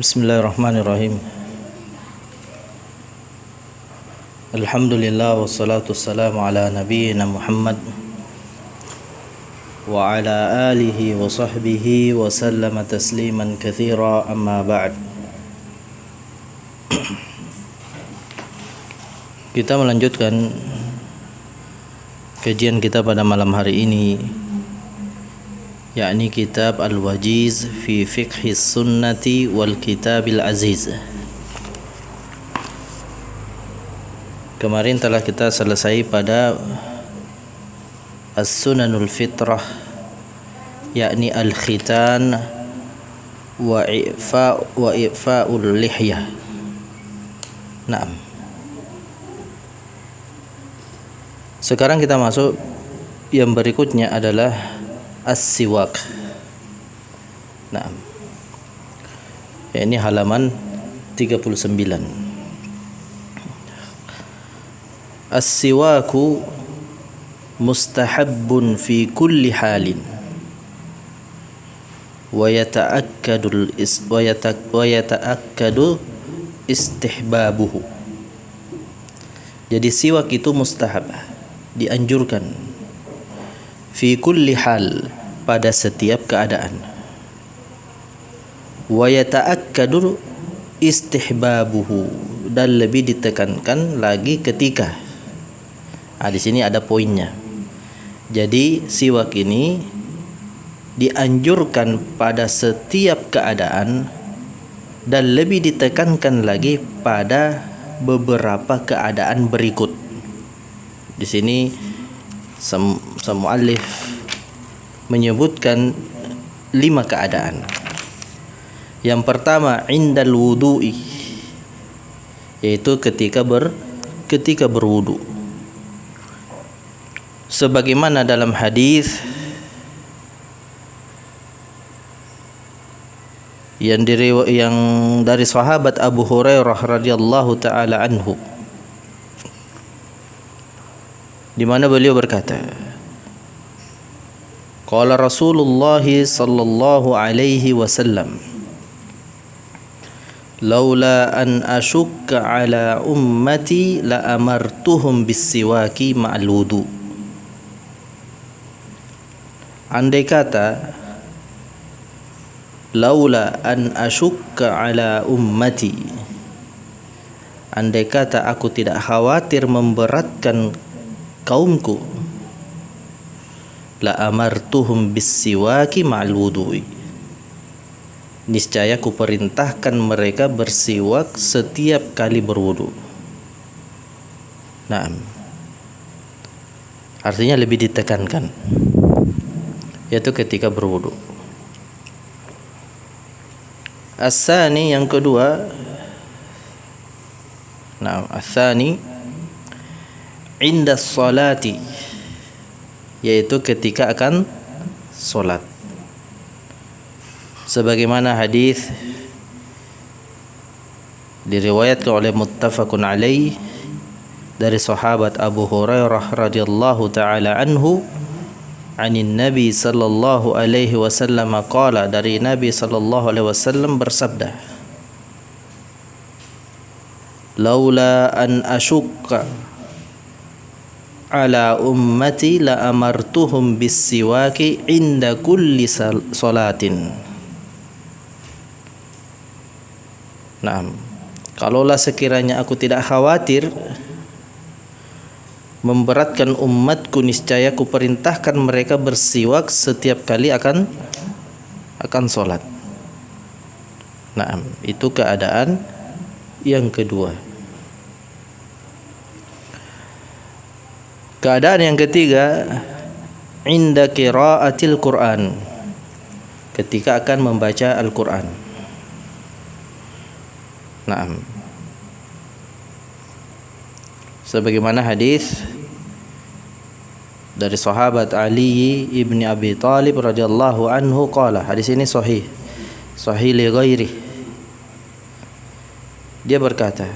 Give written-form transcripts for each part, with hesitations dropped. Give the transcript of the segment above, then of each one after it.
Bismillahirrahmanirrahim. Alhamdulillah wassalatu wassalamu ala nabiyyina Muhammad wa ala alihi wa sahbihi wa sallama tasliman katsira, amma ba'd. Kita melanjutkan kajian kita pada malam hari ini, yakni kitab Al-Wajiz fi Fiqhis Sunnati wal Kitabil Aziz. Kemarin telah kita selesai pada As-Sunanul Fitrah, yakni Al-Khitan wa I'fa'ul Lihyah. Naam. Sekarang kita masuk yang berikutnya adalah As-Siwak. Nah, ini halaman 39. As-siwaku mustahabbun fi kulli halin wa yata'akkadu istihbabuhu. Jadi siwak itu mustahab, dianjurkan, fi kulli hal, pada setiap keadaan. Wa yata'akkadu istihbabuhu, dan lebih ditekankan lagi ketika. Di sini ada poinnya. Jadi siwak ini dianjurkan pada setiap keadaan dan lebih ditekankan lagi pada beberapa keadaan berikut. Di sini muallif menyebutkan 5 keadaan. Yang pertama, indal wudu'i, yaitu ketika berwudu. Sebagaimana dalam hadis yang dari sahabat Abu Hurairah radhiyallahu taala anhu, di mana beliau berkata, qala Rasulullah sallallahu alaihi wasallam, laula an ashukka ala ummati la amartuhum bis-siwaki ma'al wudu. Andai kata, laula an ashukka ala ummati, andai kata aku tidak khawatir memberatkan kaumku, la amartuhum bis-siwaki ma'al wudu'i, niscaya ku perintahkan mereka bersiwak setiap kali berwudu. Nah, artinya lebih ditekankan, yaitu ketika berwudu. As-sani, yang kedua. Nah, as-sani inda salati, yaitu ketika akan solat. Sebagaimana hadis diriwayatkan oleh muttafaqun alaih dari sahabat Abu Hurairah radhiyallahu taala anhu, anin Nabi sallallahu alaihi wasallam qala, dari Nabi sallallahu alaihi wasallam bersabda, laula an ashukka ala ummati la amartuhum bis-siwaki inda kulli salatin. Nah, kalaulah sekiranya aku tidak khawatir memberatkan umatku, niscaya ku perintahkan mereka bersiwak setiap kali akan salat. Nah, itu keadaan yang kedua. Keadaan yang ketiga, inda qiraatil Qur'an, ketika akan membaca Al-Qur'an. Nah, sebagaimana hadis dari sahabat Ali ibni Abi Thalib radhiyallahu anhu qala, hadis ini sahih li ghairi. Dia berkata,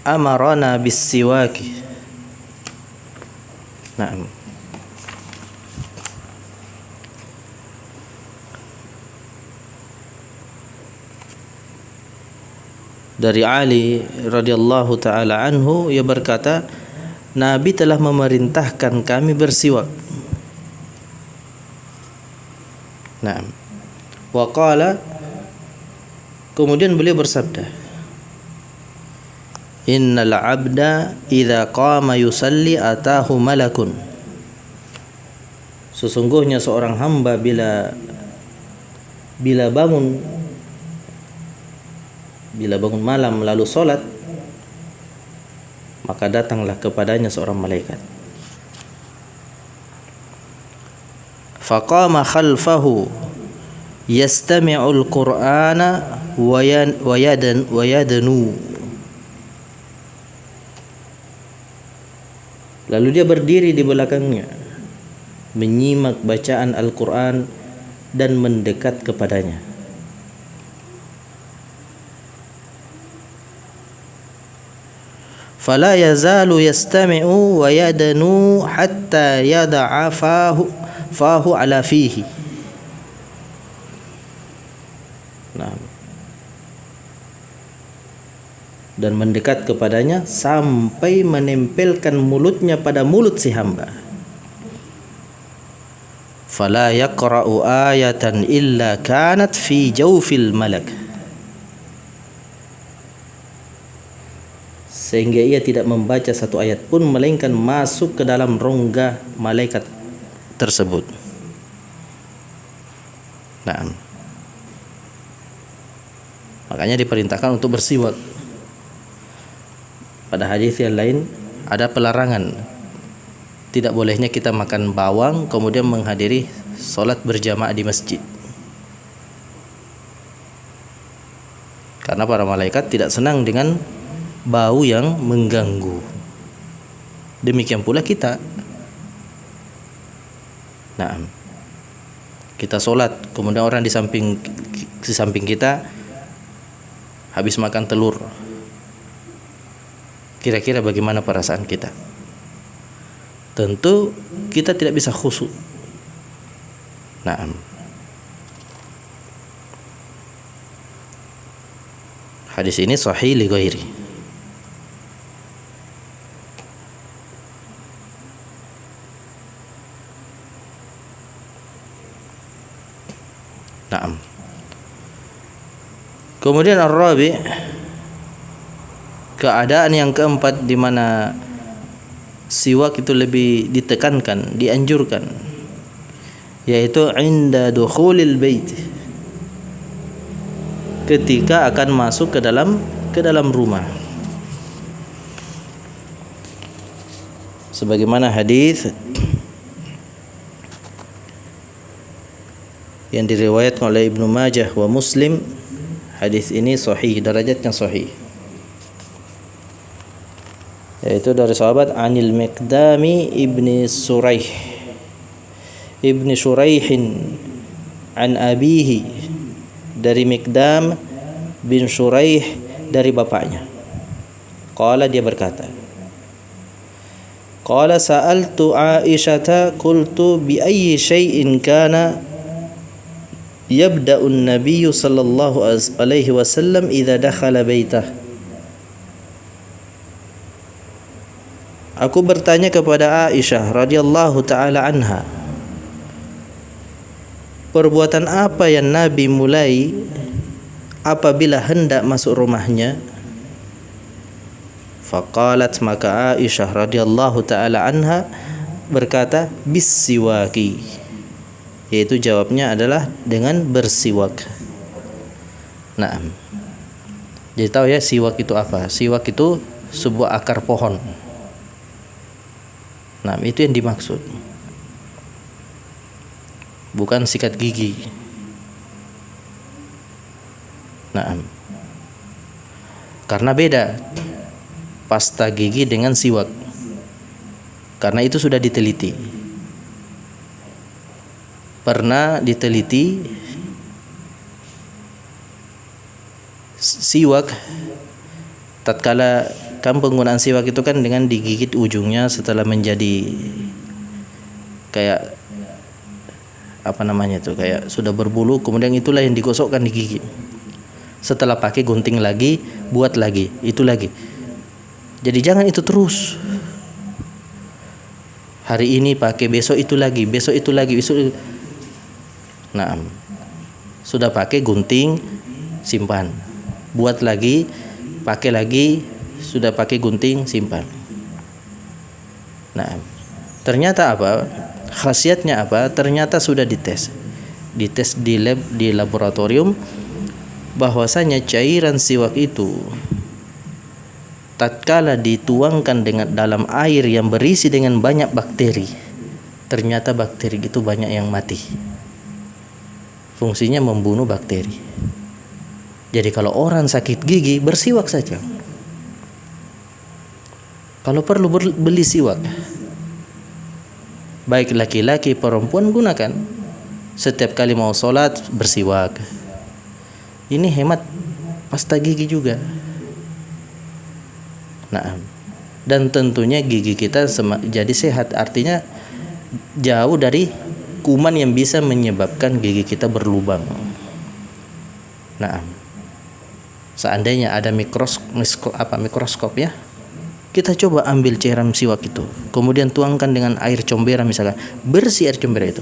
amarana bis-siwaki. Naam. dari Ali radhiyallahu taala anhu, ia berkata, Nabi telah memerintahkan kami bersiwak. Nah, wa qala, kemudian beliau bersabda, innal abda idza qama yusalli atahu malakun. Sesungguhnya seorang hamba bila bangun malam lalu solat, maka datanglah kepadanya seorang malaikat. Faqama khalfahu yastami'ul qur'ana wa yadanu. Lalu dia berdiri di belakangnya, menyimak bacaan Al-Quran dan mendekat kepadanya. Fala yazalu yastami'u wa yadanu hatta yada'a fahu ala fihi. Nah, dan mendekat kepadanya sampai menempelkan mulutnya pada mulut si hamba. Fala yaqra'u ayatan illa kanat fi jawfil malak. Sehingga ia tidak membaca satu ayat pun melainkan masuk ke dalam rongga malaikat tersebut. Nah, makanya diperintahkan untuk bersiwak. Pada hadis yang lain ada pelarangan, tidak bolehnya kita makan bawang kemudian menghadiri sholat berjamaah di masjid, karena para malaikat tidak senang dengan bau yang mengganggu. Demikian pula kita. Nah, kita sholat kemudian orang di samping kita habis makan telur, kira-kira bagaimana perasaan kita? Tentu kita tidak bisa khusyuk. Nah, hadis ini sahih li ghairi. Nah, kemudian ar-rabi', keadaan yang keempat di mana siwak itu lebih ditekankan, dianjurkan, yaitu inda dukhulil bait, ketika akan masuk ke dalam rumah. Sebagaimana hadis yang diriwayatkan oleh Ibnu Majah wa Muslim, hadis ini sahih, derajatnya sahih, yaitu dari sahabat Anil Miqdami ibni Shuraihin an abihi, dari Miqdam bin Shuraih dari bapaknya. Qala, dia berkata, qala sa'altu Aisyata qultu bi ayyi syai'in kana yabda'un nabiyyu sallallahu alaihi wasallam idza dakhala baitah. Aku bertanya kepada Aisyah radhiyallahu taala anha, perbuatan apa yang Nabi mulai apabila hendak masuk rumahnya? Faqalat, maka Aisyah radhiyallahu taala anha berkata, bisiwaki, yaitu jawabnya adalah dengan bersiwak. Nah, jadi tahu ya siwak itu apa? Siwak itu sebuah akar pohon. Nah, itu yang dimaksud, bukan sikat gigi. Nah, karena beda pasta gigi dengan siwak, karena itu sudah diteliti. Pernah diteliti, siwak tatkala kan penggunaan siwak itu kan dengan digigit ujungnya setelah menjadi kayak apa namanya itu, kayak sudah berbulu, kemudian itulah yang digosokkan di gigi. Setelah pakai gunting lagi buat lagi, itu lagi. Jadi jangan itu terus. Hari ini pakai, besok itu lagi, besok itu lagi, besok itu. Nah, sudah pakai, gunting, simpan. Buat lagi, pakai lagi, sudah pakai, gunting, simpan. Nah, ternyata apa? Khasiatnya apa? Ternyata sudah dites di lab, di laboratorium, bahwasanya cairan siwak itu tatkala dituangkan dengan dalam air yang berisi dengan banyak bakteri, ternyata bakteri itu banyak yang mati. Fungsinya membunuh bakteri. Jadi kalau orang sakit gigi, bersiwak saja. Kalau perlu beli siwak. Baik laki-laki perempuan gunakan. Setiap kali mau sholat bersiwak. Ini hemat pasta gigi juga. Nah, dan tentunya gigi kita jadi sehat, artinya jauh dari kuman yang bisa menyebabkan gigi kita berlubang. Nah, seandainya ada mikroskop ya, kita coba ambil cairan siwak itu, kemudian tuangkan dengan air combera misalkan, bersih air combera itu.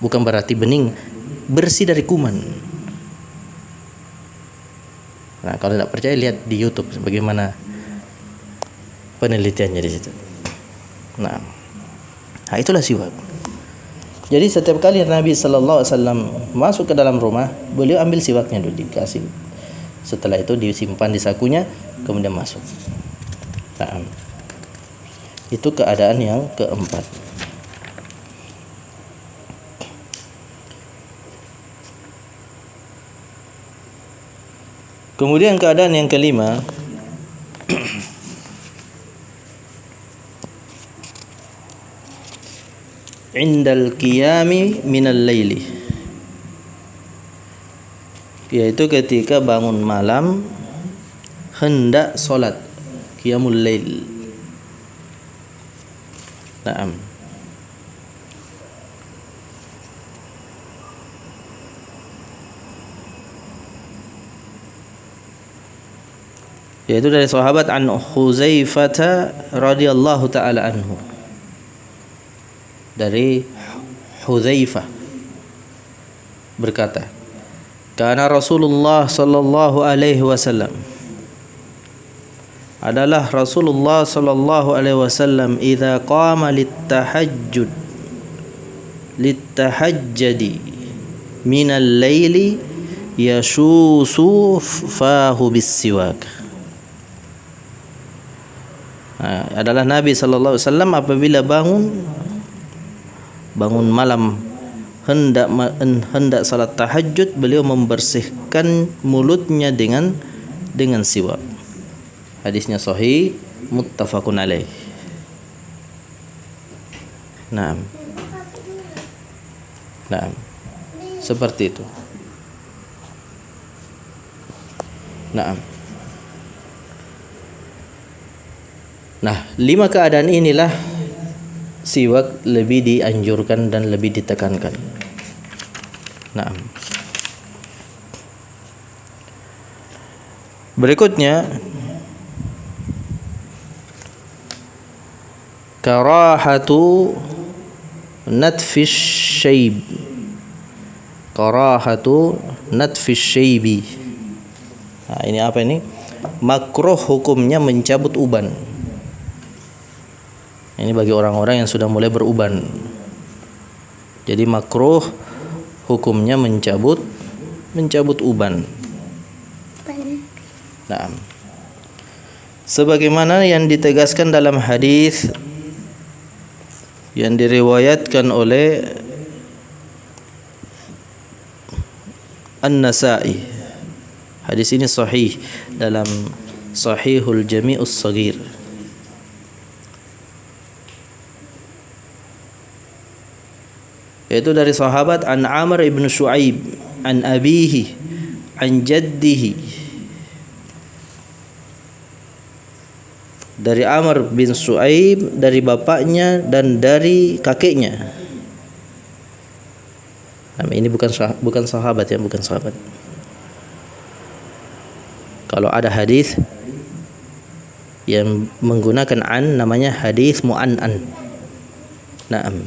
Bukan berarti bening, bersih dari kuman. Nah, kalau tidak percaya lihat di YouTube bagaimana penelitiannya di situ. Nah, itulah siwak. Jadi setiap kali Nabi sallallahu alaihi wasallam masuk ke dalam rumah, beliau ambil siwaknya dulu, dikasih. Setelah itu disimpan di sakunya, kemudian masuk. Nah, itu keadaan yang keempat. Kemudian keadaan yang kelima, indal qiyami minal laili, yaitu ketika bangun malam hendak solat qiyamul lail. Naam. Yaitu dari sahabat an Huzaifah radhiyallahu taala anhu. Dari Huzaifah berkata, kana Rasulullah sallallahu alaihi wasallam, adalah Rasulullah sallallahu alaihi wasallam idza qama litahajjudi minal laili yashusu fahu bisiwak. Adalah Nabi sallallahu alaihi wasallam apabila bangun malam hendak salat tahajud, beliau membersihkan mulutnya dengan siwak. Hadisnya sahih, muttafaqun alaih. Naam. Seperti itu. Naam. Nah, 5 keadaan inilah siwak lebih dianjurkan dan lebih ditekankan. Nah, berikutnya karahatu natfish shaib. Karahatu natfish shaibi. Nah, ini apa ini? Makruh hukumnya mencabut uban. Ini bagi orang-orang yang sudah mulai beruban. Jadi makruh hukumnya mencabut uban. Nah, sebagaimana yang ditegaskan dalam hadis yang diriwayatkan oleh An-Nasa'i. Hadis ini sahih dalam Sahihul Jami'us Shaghir. Yaitu dari sahabat an Amr ibn Shu'aib an abihi an jaddihi, dari Amr bin Shu'aib dari bapaknya dan dari kakeknya. Nah, ini bukan sahabat ya, bukan sahabat. Kalau ada hadis yang menggunakan an namanya hadis mu'an'an. Naam.